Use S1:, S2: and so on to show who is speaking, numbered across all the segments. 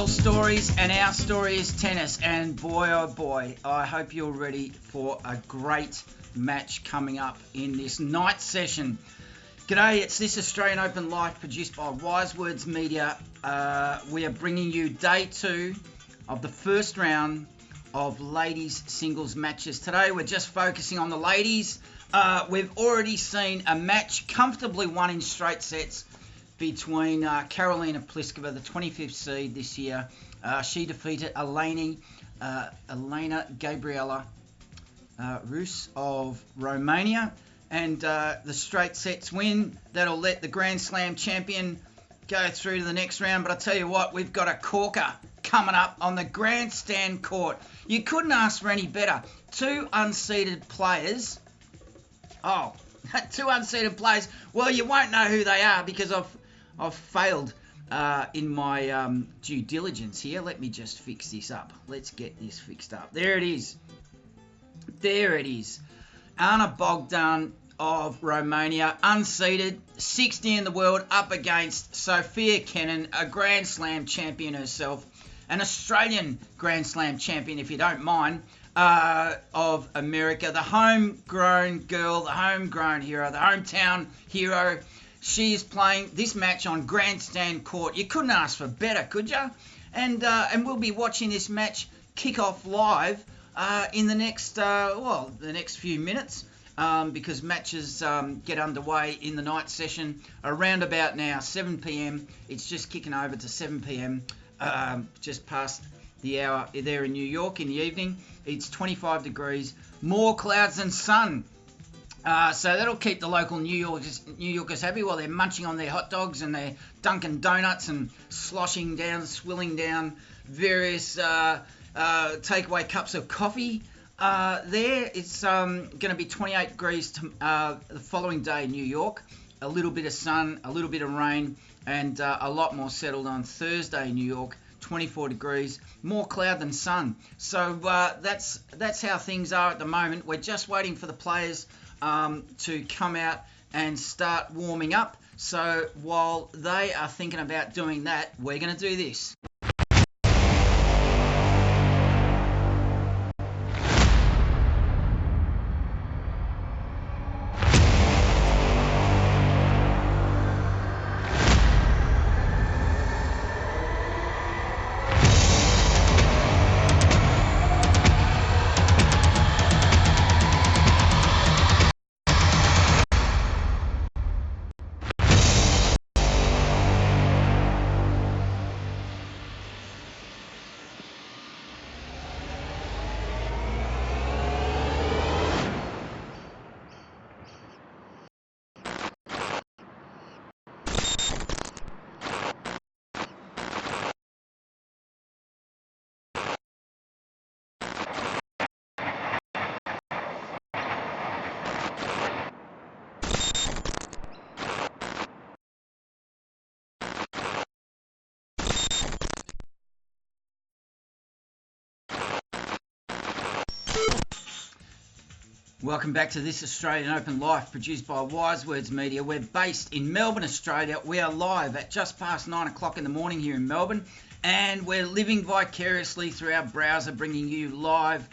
S1: Stories, and our story is tennis, and boy oh boy, I hope you're ready for a great match coming up in this night session. G'day, it's This Australian Open Live produced by Wise Words Media. We are bringing you day 2 of the first round of ladies singles matches. Today we're just focusing on the ladies. We've already seen a match comfortably won in straight sets between Karolina Pliskova, the 25th seed this year. She defeated Elena Gabriela Rus of Romania. And the straight sets win. That'll let the Grand Slam champion go through to the next round. But I tell you what, we've got a corker coming up on the grandstand court. You couldn't ask for any better. Two unseeded players. Oh, two unseeded players. Well, you won't know who they are because I've failed in my due diligence here. Let me just fix this up. Let's get this fixed up. There it is. There it is. Ana Bogdan of Romania, unseeded, 60 in the world, up against Sofia Kenin, a Grand Slam champion herself, an Australian Grand Slam champion, if you don't mind, of America, the homegrown girl, the homegrown hero, the hometown hero. She is playing this match on grandstand court. You couldn't ask for better, could you? And we'll be watching this match kick off live in the next few minutes, because matches get underway in the night session around about now, 7 p.m. It's just kicking over to 7 p.m. Just past the hour there in New York in the evening. It's 25 degrees, more clouds than sun. So that'll keep the local New Yorkers happy while they're munching on their hot dogs and their Dunkin' Donuts and swilling down various takeaway cups of coffee. There, it's going to be 28 degrees the following day in New York. A little bit of sun, a little bit of rain, and a lot more settled on Thursday in New York. 24 degrees, more cloud than sun. So that's how things are at the moment. We're just waiting for the players to come out and start warming up. So while they are thinking about doing that, we're going to do this. Welcome back to This Australian Open Live, produced by Wise Words Media. We're based in Melbourne, Australia. We are live at just past 9 o'clock in the morning here in Melbourne, and we're living vicariously through our browser, bringing you live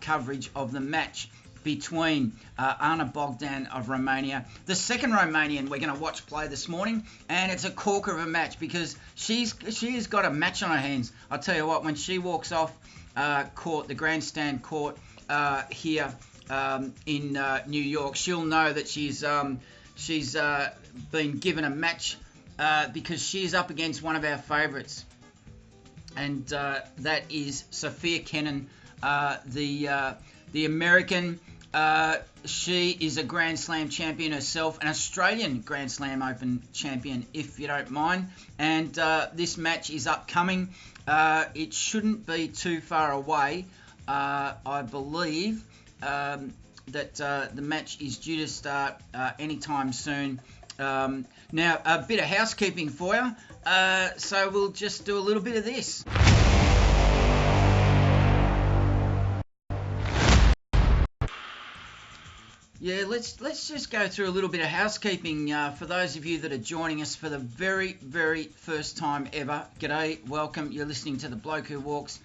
S1: coverage of the match between Ana Bogdan of Romania, the second Romanian we're going to watch play this morning, and it's a corker of a match because she has got a match on her hands. I'll tell you what, when she walks off court, the grandstand court here in New York, she'll know that she's been given a match because she's up against one of our favourites, and that is Sofia Kenin, the American. She is a Grand Slam champion herself, an Australian Grand Slam Open champion, if you don't mind. And this match is upcoming. It shouldn't be too far away. I believe that the match is due to start anytime soon. Now, a bit of housekeeping for you. So we'll just do a little bit of this. Yeah, let's just go through a little bit of housekeeping for those of you that are joining us for the very, very first time ever. G'day, welcome. You're listening to The Bloke Who Walks.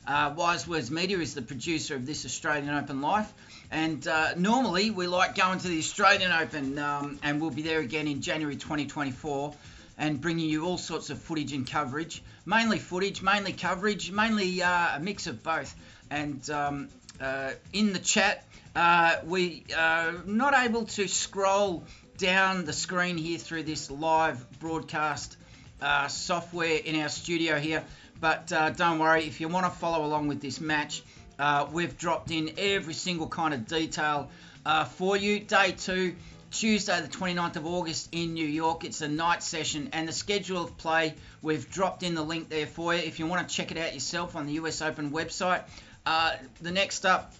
S1: Wise Words Media is the producer of this Australian Open Life. And normally we like going to the Australian Open, and we'll be there again in January 2024 and bringing you all sorts of footage and coverage. Mainly footage, mainly coverage, mainly a mix of both. And in the chat, we are not able to scroll down the screen here through this live broadcast software in our studio here, but don't worry, if you want to follow along with this match, we've dropped in every single kind of detail for you. Day 2, Tuesday the 29th of August in New York. It's a night session, and the schedule of play, we've dropped in the link there for you if you want to check it out yourself on the US Open website. The next up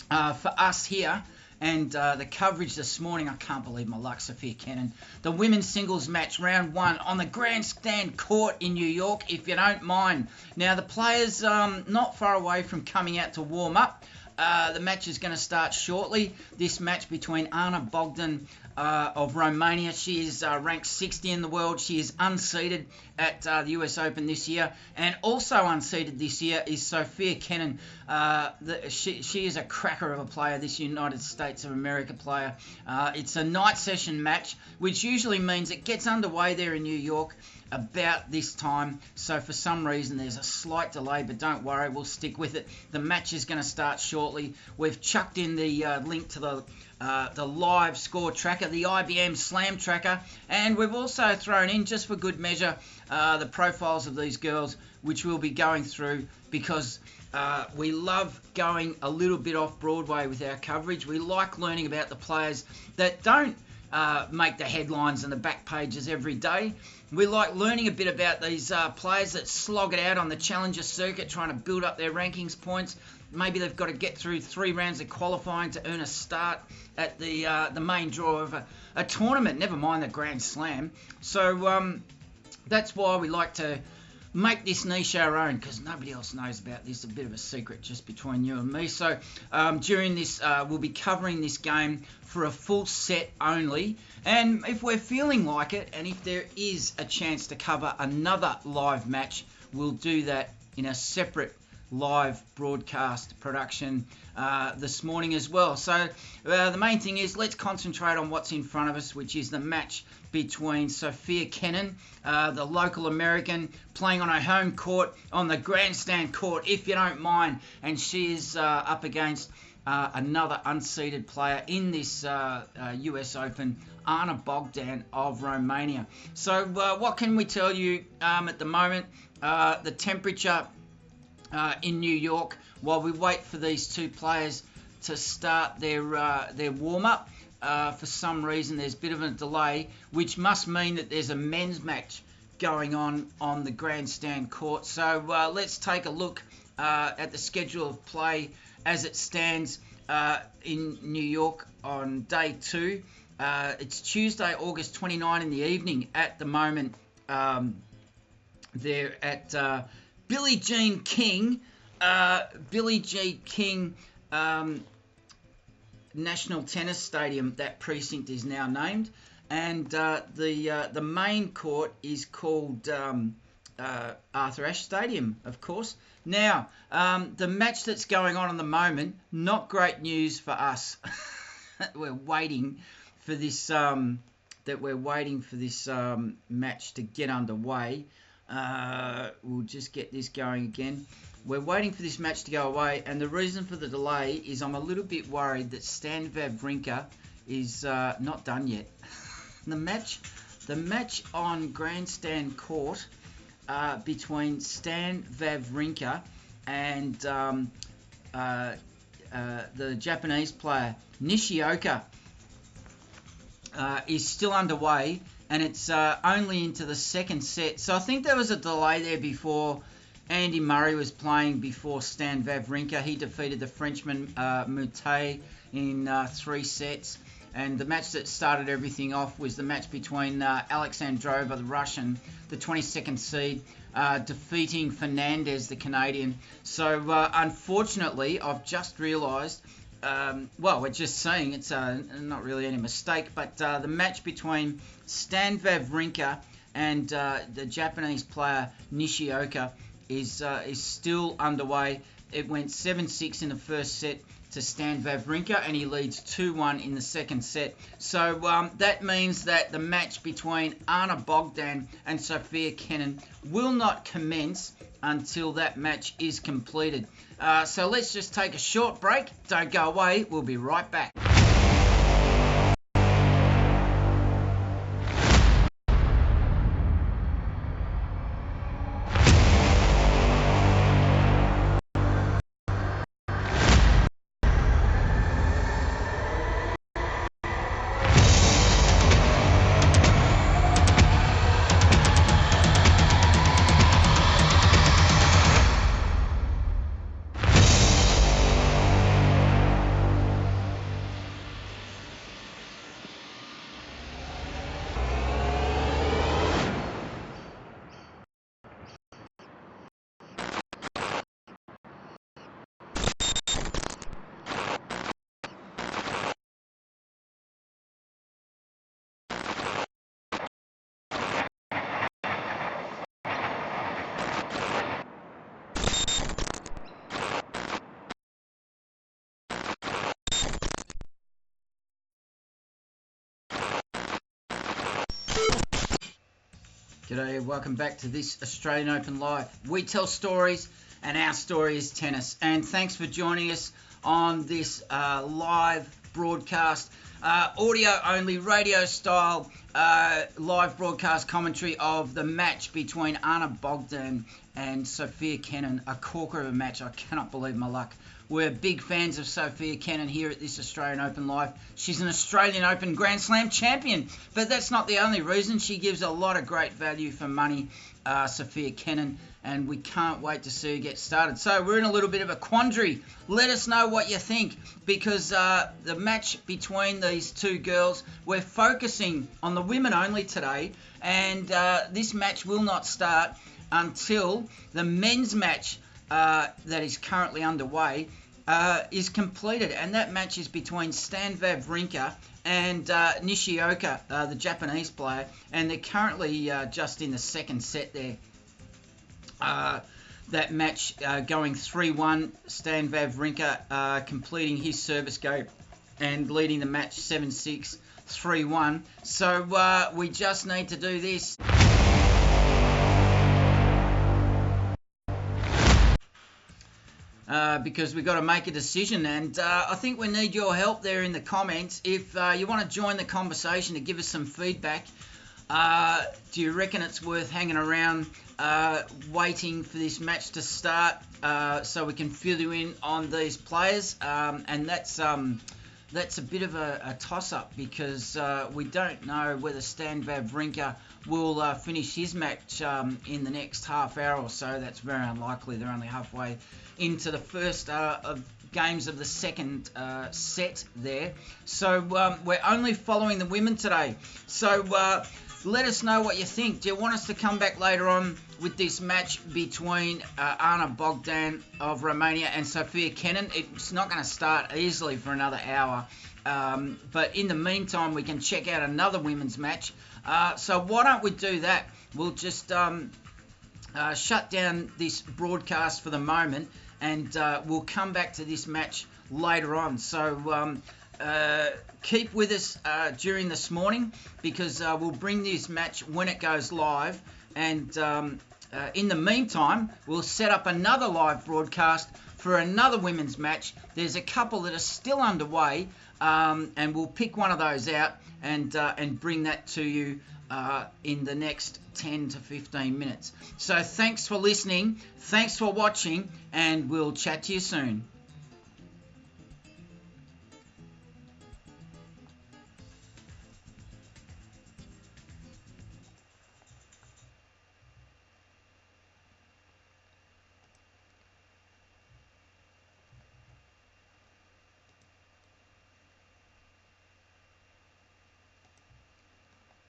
S1: for us here, and the coverage this morning, I can't believe my luck, Sofia Kenin. The women's singles match, round 1, on the grandstand court in New York, if you don't mind. Now, the players not far away from coming out to warm up. The match is going to start shortly. This match between Ana Bogdan of Romania. She is ranked 60 in the world. She is unseeded at the US Open this year. And also unseeded this year is Sofia Kenin. She is a cracker of a player, this United States of America player. It's a night session match, which usually means it gets underway there in New York about this time. So for some reason there's a slight delay, but don't worry, we'll stick with it. The match is going to start shortly. We've chucked in the link to the live score tracker, the IBM Slam tracker, and we've also thrown in, just for good measure, the profiles of these girls, which we'll be going through because we love going a little bit off Broadway with our coverage. We like learning about the players that don't make the headlines and the back pages every day. We like learning a bit about these players that slog it out on the Challenger circuit, trying to build up their rankings points. Maybe they've got to get through 3 rounds of qualifying to earn a start at the main draw of a tournament, never mind the Grand Slam. So that's why we like to make this niche our own, because nobody else knows about this. A bit of a secret just between you and me. So during this, we'll be covering this game for a full set only. And if we're feeling like it, and if there is a chance to cover another live match, we'll do that in a separate live broadcast production this morning as well. So the main thing is, let's concentrate on what's in front of us, which is the match between Sofia Kenin, the local American, playing on her home court, on the grandstand court, if you don't mind, and she is up against another unseeded player in this US Open, Ana Bogdan of Romania. So what can we tell you at the moment? The temperature in New York, while we wait for these two players to start their warm-up. For some reason, there's a bit of a delay, which must mean that there's a men's match going on the grandstand court. So let's take a look at the schedule of play as it stands in New York on day 2. It's Tuesday, August 29 in the evening at the moment. They're at Billie Jean King National Tennis Stadium. That precinct is now named, and the main court is called Arthur Ashe Stadium, of course. Now, the match that's going on at the moment, not great news for us. We're waiting for this match to get underway. We'll just get this going again. We're waiting for this match to go away, and the reason for the delay is I'm a little bit worried that Stan Wawrinka is not done yet. The match on grandstand court between Stan Wawrinka and the Japanese player Nishioka is still underway, and it's only into the second set. So I think there was a delay there before Andy Murray was playing before Stan Wawrinka. He defeated the Frenchman Moutet in 3 sets. And the match that started everything off was the match between Alexandrova, the Russian, the 22nd seed, defeating Fernandez, the Canadian. So unfortunately, I've just realised, well, we're just saying it's not really any mistake, but the match between Stan Wawrinka and the Japanese player Nishioka is still underway. It went 7-6 in the first set to Stan Wawrinka, and he leads 2-1 in the second set. So that means that the match between Anna Bogdan and Sofia Kenin will not commence until that match is completed. So let's just take a short break. Don't go away. We'll be right back. G'day, welcome back to this Australian Open Live. We tell stories and our story is tennis. And thanks for joining us on this live broadcast, audio only, radio style live broadcast commentary of the match between Anna Bogdan and Sofia Kenin. A corker of a match. I cannot believe my luck. We're big fans of Sofia Kenin here at this Australian Open Live. She's an Australian Open Grand Slam champion, but that's not the only reason. She gives a lot of great value for money, Sofia Kenin, and we can't wait to see her get started. So we're in a little bit of a quandary. Let us know what you think, because the match between these two girls, we're focusing on the women only today, and this match will not start until the men's match that is currently underway is completed, and that match is between Stan Wawrinka and Nishioka, the Japanese player, and they're currently just in the second set there. That match going 3-1, Stan Wawrinka completing his service go and leading the match 7-6, 3-1. So we just need to do this. Because we've got to make a decision, and I think we need your help there in the comments. If you want to join the conversation to give us some feedback, do you reckon it's worth hanging around waiting for this match to start so we can fill you in on these players? And that's a bit of a toss-up, because we don't know whether Stan Wawrinka will finish his match in the next half hour or so. That's very unlikely. They're only halfway into the first of games of the second set there. So we're only following the women today. So let us know what you think. Do you want us to come back later on with this match between Anna Bogdan of Romania and Sofia Kenin? It's not going to start easily for another hour. But in the meantime, we can check out another women's match. So why don't we do that? We'll just shut down this broadcast for the moment, and we'll come back to this match later on. So keep with us during this morning, because we'll bring this match when it goes live, and in the meantime, we'll set up another live broadcast for another women's match. There's a couple that are still underway, and we'll pick one of those out and bring that to you in the next 10 to 15 minutes. So thanks for listening, thanks for watching, and we'll chat to you soon.